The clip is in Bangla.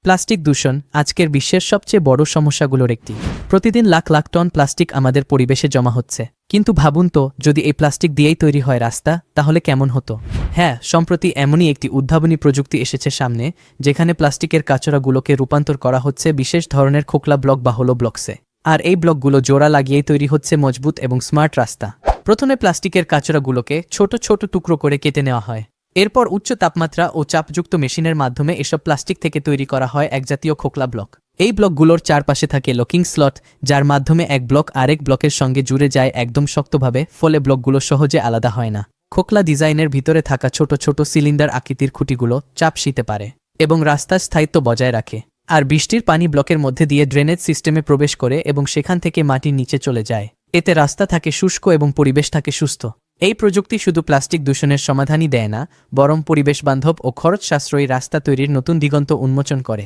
প্লাস্টিক দূষণ আজকের বিশ্বের সবচেয়ে বড় সমস্যাগুলোর একটি। প্রতিদিন লাখ লাখ টন প্লাস্টিক আমাদের পরিবেশে জমা হচ্ছে। কিন্তু ভাবুন তো, যদি এই প্লাস্টিক দিয়েই তৈরি হয় রাস্তা, তাহলে কেমন হতো? হ্যাঁ, সম্প্রতি এমনই একটি উদ্ভাবনী প্রযুক্তি এসেছে সামনে, যেখানে প্লাস্টিকের কাচরাগুলোকে রূপান্তর করা হচ্ছে বিশেষ ধরনের খোকলা ব্লক বা হোলো ব্লকসে। আর এই ব্লকগুলো জোড়া লাগিয়েই তৈরি হচ্ছে মজবুত এবং স্মার্ট রাস্তা। প্রথমে প্লাস্টিকের কাচরাগুলোকে ছোট ছোট টুকরো করে কেটে নেওয়া হয়। এরপর উচ্চ তাপমাত্রা ও চাপযুক্ত মেশিনের মাধ্যমে এসব প্লাস্টিক থেকে তৈরি করা হয় এক জাতীয় খোকলা ব্লক। এই ব্লকগুলোর চারপাশে থাকে লকিং স্লট, যার মাধ্যমে এক ব্লক আরেক ব্লকের সঙ্গে জুড়ে যায় একদম শক্তভাবে, ফলে ব্লকগুলো সহজে আলাদা হয় না। খোকলা ডিজাইনের ভিতরে থাকা ছোট ছোট সিলিন্ডার আকৃতির খুঁটিগুলো চাপ সইতে পারে এবং রাস্তার স্থায়িত্ব বজায় রাখে। আর বৃষ্টির পানি ব্লকের মধ্যে দিয়ে ড্রেনেজ সিস্টেমে প্রবেশ করে এবং সেখান থেকে মাটির নিচে চলে যায়। এতে রাস্তা থাকে শুষ্ক এবং পরিবেশ থাকে সুস্থ। এই প্রযুক্তি শুধু প্লাস্টিক দূষণের সমাধানই দেয় না, বরং পরিবেশ বান্ধব ও খরচ সাশ্রয়ী রাস্তা তৈরির নতুন দিগন্ত উন্মোচন করে।